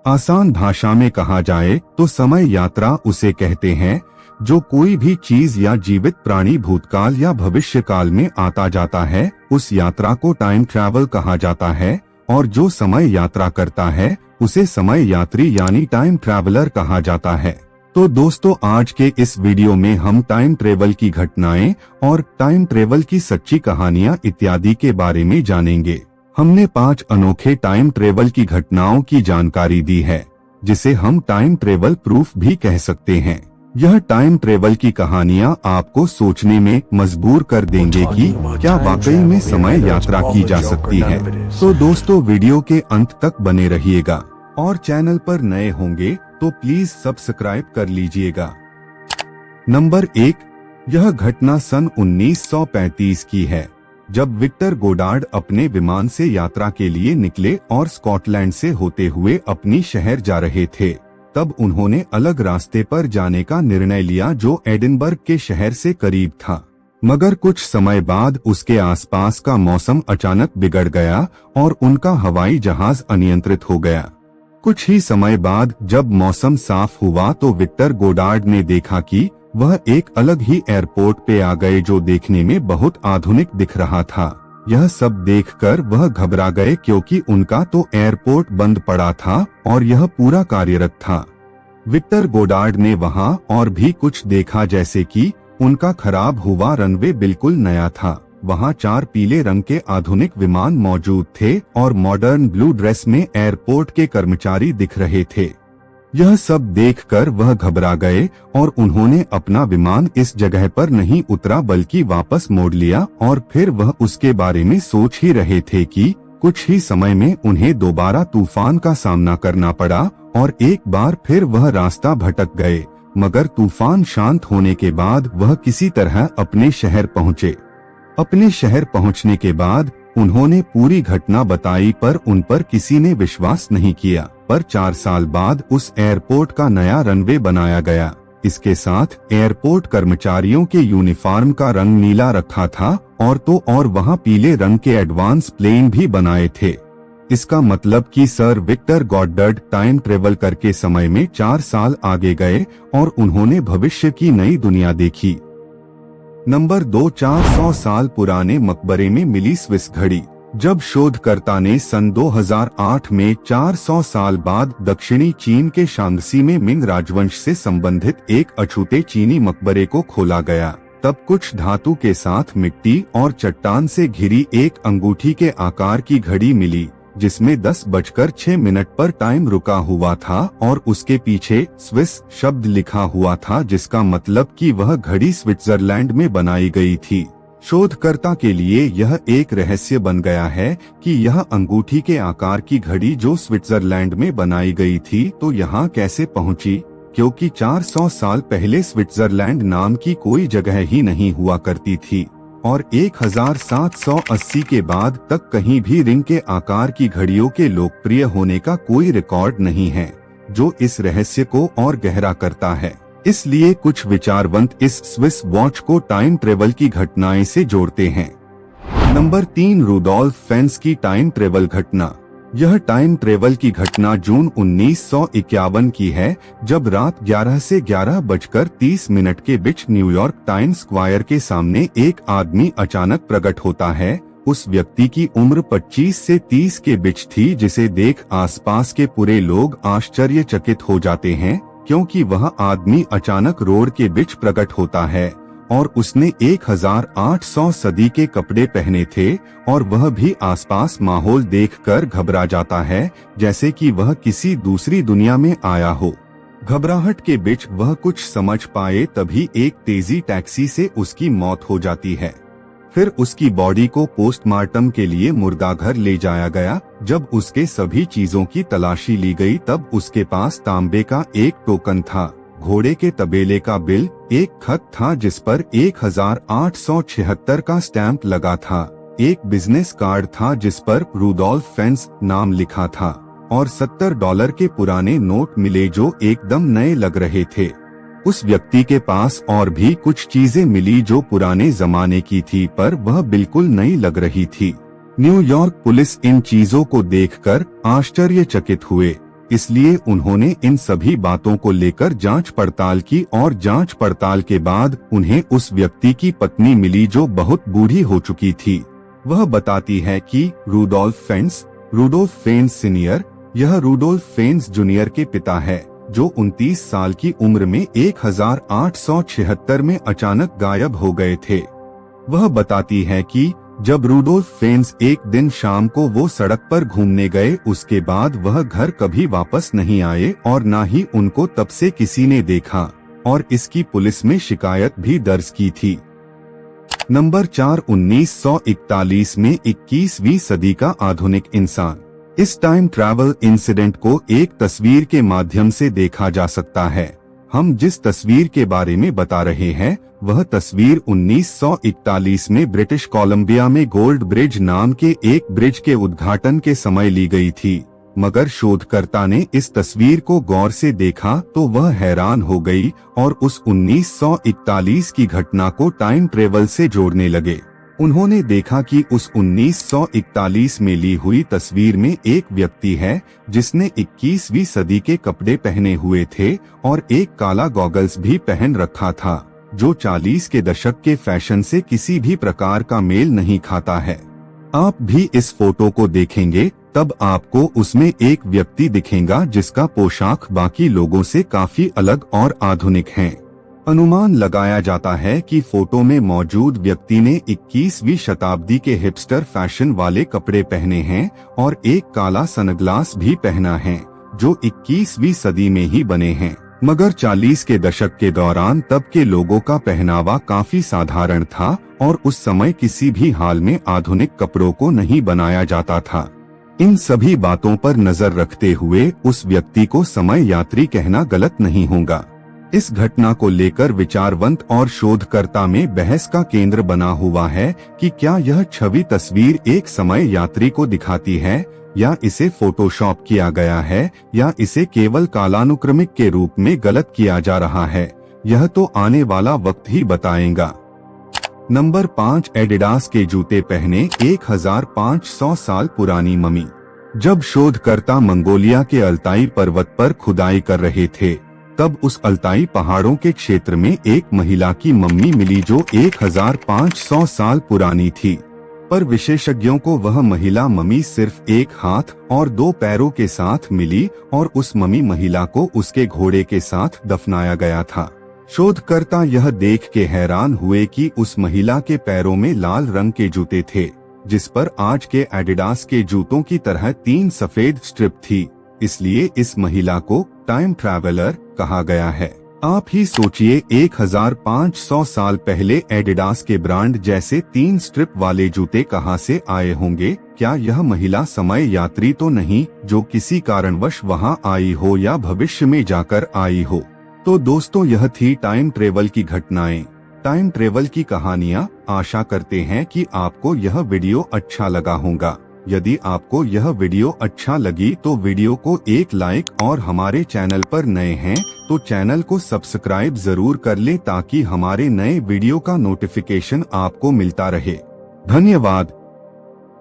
आसान भाषा में कहा जाए तो समय यात्रा उसे कहते हैं जो कोई भी चीज या जीवित प्राणी भूतकाल या भविष्य काल में आता जाता है, उस यात्रा को टाइम ट्रैवल कहा जाता है। और जो समय यात्रा करता है उसे समय यात्री यानी टाइम ट्रैवलर कहा जाता है। तो दोस्तों, आज के इस वीडियो में हम टाइम ट्रेवल की घटनाएं और टाइम ट्रेवल की सच्ची कहानियां इत्यादि के बारे में जानेंगे। हमने 5 अनोखे टाइम ट्रेवल की घटनाओं की जानकारी दी है, जिसे हम टाइम ट्रेवल प्रूफ भी कह सकते हैं। यह टाइम ट्रेवल की कहानियां आपको सोचने में मजबूर कर देंगे कि क्या वाकई में समय यात्रा की जा सकती है। तो दोस्तों, वीडियो के अंत तक बने रहिएगा और चैनल पर नए होंगे तो प्लीज सब्सक्राइब कर लीजिएगा। नंबर 1, यह घटना सन 1935 की है, जब विक्टर गोडार्ड अपने विमान से यात्रा के लिए निकले और स्कॉटलैंड से होते हुए अपनी शहर जा रहे थे। तब उन्होंने अलग रास्ते पर जाने का निर्णय लिया जो एडिनबर्ग के शहर से करीब था। मगर कुछ समय बाद उसके आसपास का मौसम अचानक बिगड़ गया और उनका हवाई जहाज अनियंत्रित हो गया। कुछ ही समय बाद जब मौसम साफ हुआ तो विक्टर गोडार्ड ने देखा कि वह एक अलग ही एयरपोर्ट पे आ गए जो देखने में बहुत आधुनिक दिख रहा था। यह सब देखकर वह घबरा गए क्योंकि उनका तो एयरपोर्ट बंद पड़ा था और यह पूरा कार्यरत था। विक्टर गोडार्ड ने वहां और भी कुछ देखा, जैसे कि उनका खराब हुआ रनवे बिल्कुल नया था। वहां 4 पीले रंग के आधुनिक विमान मौजूद थे और मॉडर्न ब्लू ड्रेस में एयरपोर्ट के कर्मचारी दिख रहे थे। यह सब देखकर वह घबरा गए और उन्होंने अपना विमान इस जगह पर नहीं उतरा बल्कि वापस मोड़ लिया। और फिर वह उसके बारे में सोच ही रहे थे कि कुछ ही समय में उन्हें दोबारा तूफान का सामना करना पड़ा और एक बार फिर वह रास्ता भटक गए। मगर तूफान शांत होने के बाद वह किसी तरह अपने शहर पहुँचे। अपने शहर पहुँचने के बाद उन्होंने पूरी घटना बताई, पर उन पर किसी ने विश्वास नहीं किया। पर 4 साल बाद उस एयरपोर्ट का नया रनवे बनाया गया। इसके साथ एयरपोर्ट कर्मचारियों के यूनिफॉर्म का रंग नीला रखा था और वहां पीले रंग के एडवांस प्लेन भी बनाए थे। इसका मतलब कि sir Victor Goddard time travel करके समय में 4 साल आगे गए और उन्होंने भविष्य की नई दुनिया देखी। नंबर 2, 400 साल पुराने मकबरे में मिली स्विस घड़ी। जब शोधकर्ता ने सन 2008 में 400 साल बाद दक्षिणी चीन के शांगसी में मिंग राजवंश से संबंधित एक अछूते चीनी मकबरे को खोला गया, तब कुछ धातु के साथ मिट्टी और चट्टान से घिरी एक अंगूठी के आकार की घड़ी मिली, जिसमें 10:06 पर टाइम रुका हुआ था और उसके पीछे स्विस शब्द लिखा हुआ था, जिसका मतलब कि वह घड़ी स्विट्जरलैंड में बनाई गई थी। शोधकर्ता के लिए यह एक रहस्य बन गया है कि यह अंगूठी के आकार की घड़ी जो स्विट्जरलैंड में बनाई गई थी तो यहाँ कैसे पहुँची, क्योंकि 400 साल पहले स्विट्जरलैंड नाम की कोई जगह ही नहीं हुआ करती थी और 1780 के बाद तक कहीं भी रिंग के आकार की घड़ियों के लोकप्रिय होने का कोई रिकॉर्ड नहीं है, जो इस रहस्य को और गहरा करता है। इसलिए कुछ विचारवंत इस स्विस वॉच को टाइम ट्रेवल की घटनाएं से जोड़ते हैं। नंबर 3, रूडोल्फ फेन्स की टाइम ट्रेवल घटना। यह टाइम ट्रेवल की घटना जून 1951 की है, जब रात 11 से 11:30 के बीच न्यूयॉर्क टाइम स्क्वायर के सामने एक आदमी अचानक प्रकट होता है। उस व्यक्ति की उम्र 25 से 30 के बीच थी, जिसे देख आसपास के पूरे लोग आश्चर्यचकित हो जाते हैं, क्योंकि वह आदमी अचानक रोड के बीच प्रकट होता है और उसने 1800 सदी के कपड़े पहने थे और वह भी आसपास माहौल देखकर घबरा जाता है, जैसे कि वह किसी दूसरी दुनिया में आया हो। घबराहट के बीच वह कुछ समझ पाए तभी एक तेजी टैक्सी से उसकी मौत हो जाती है। फिर उसकी बॉडी को पोस्टमार्टम के लिए मुर्दाघर ले जाया गया। जब उसके सभी चीजों की तलाशी ली गई तब उसके पास तांबे का एक टोकन था, घोड़े के तबेले का बिल, एक खत था जिस पर 1876 का स्टैंप लगा था, एक बिजनेस कार्ड था जिस पर रूडोल्फ फेन्स नाम लिखा था और $70 के पुराने नोट मिले जो एकदम नए लग रहे थे। उस व्यक्ति के पास और भी कुछ चीजें मिली जो पुराने जमाने की थी, पर वह बिल्कुल नई लग रही थी। न्यूयॉर्क पुलिस इन चीजों को देखकर आश्चर्यचकित हुए। इसलिए उन्होंने इन सभी बातों को लेकर जांच पड़ताल की और जांच पड़ताल के बाद उन्हें उस व्यक्ति की पत्नी मिली जो बहुत बूढ़ी हो चुकी थी। वह बताती है कि रूडोल्फ फेन्स सीनियर, यह रूडोल्फ फेन्स जूनियर के पिता है, जो 29 साल की उम्र में 1876 में अचानक गायब हो गए थे। वह बताती है कि जब रूडोल्फ फेन्स एक दिन शाम को वो सड़क पर घूमने गए, उसके बाद वह घर कभी वापस नहीं आए और न ही उनको तब से किसी ने देखा और इसकी पुलिस में शिकायत भी दर्ज की थी। नंबर 4, 1941 में 21वीं सदी का आधुनिक इंसान। इस टाइम ट्रैवल इंसिडेंट को एक तस्वीर के माध्यम से देखा जा सकता है। हम जिस तस्वीर के बारे में बता रहे हैं वह तस्वीर 1941 में ब्रिटिश कोलंबिया में गोल्ड ब्रिज नाम के एक ब्रिज के उद्घाटन के समय ली गई थी। मगर शोधकर्ता ने इस तस्वीर को गौर से देखा तो वह हैरान हो गई और उस 1941 की घटना को टाइम ट्रेवल से जोड़ने लगे। उन्होंने देखा कि उस 1941 में ली हुई तस्वीर में एक व्यक्ति है जिसने 21वीं सदी के कपड़े पहने हुए थे और एक काला गॉगल्स भी पहन रखा था, जो 40 के दशक के फैशन से किसी भी प्रकार का मेल नहीं खाता है। आप भी इस फोटो को देखेंगे तब आपको उसमें एक व्यक्ति दिखेगा जिसका पोशाक बाकी लोगों से काफी अलग और आधुनिक है। अनुमान लगाया जाता है कि फोटो में मौजूद व्यक्ति ने 21वीं शताब्दी के हिपस्टर फैशन वाले कपड़े पहने हैं और एक काला सनग्लास भी पहना है, जो 21वीं सदी में ही बने हैं। मगर 40 के दशक के दौरान तब के लोगों का पहनावा काफी साधारण था और उस समय किसी भी हाल में आधुनिक कपड़ों को नहीं बनाया जाता था। इन सभी बातों पर नजर रखते हुए उस व्यक्ति को समय यात्री कहना गलत नहीं होगा। इस घटना को लेकर विचारवंत और शोधकर्ता में बहस का केंद्र बना हुआ है कि क्या यह छवि तस्वीर एक समय यात्री को दिखाती है या इसे फोटोशॉप किया गया है या इसे केवल कालानुक्रमिक के रूप में गलत किया जा रहा है। यह तो आने वाला वक्त ही बताएगा। नंबर 5, एडिडास के जूते पहने 1500 साल पुरानी मम्मी। जब शोधकर्ता मंगोलिया के अल्ताई पर्वत पर खुदाई कर रहे थे तब उस अल्ताई पहाड़ों के क्षेत्र में एक महिला की मम्मी मिली जो 1500 साल पुरानी थी, पर विशेषज्ञों को वह महिला मम्मी सिर्फ एक हाथ और 2 पैरों के साथ मिली और उस मम्मी महिला को उसके घोड़े के साथ दफनाया गया था। शोधकर्ता यह देख के हैरान हुए कि उस महिला के पैरों में लाल रंग के जूते थे, जिस पर आज के एडिडास के जूतों की तरह 3 सफेद स्ट्रिप थी, इसलिए इस महिला को टाइम ट्रैवलर कहा गया है। आप ही सोचिए 1500 साल पहले एडिडास के ब्रांड जैसे 3 स्ट्रिप वाले जूते कहां से आए होंगे। क्या यह महिला समय यात्री तो नहीं जो किसी कारणवश वहां आई हो या भविष्य में जाकर आई हो। तो दोस्तों, यह थी टाइम ट्रेवल की घटनाएं, टाइम ट्रेवल की कहानियां। आशा करते हैं कि आपको यह वीडियो अच्छा लगा होगा। यदि आपको यह वीडियो अच्छा लगी तो वीडियो को एक लाइक और हमारे चैनल पर नए हैं तो चैनल को सब्सक्राइब जरूर कर लें ताकि हमारे नए वीडियो का नोटिफिकेशन आपको मिलता रहे। धन्यवाद।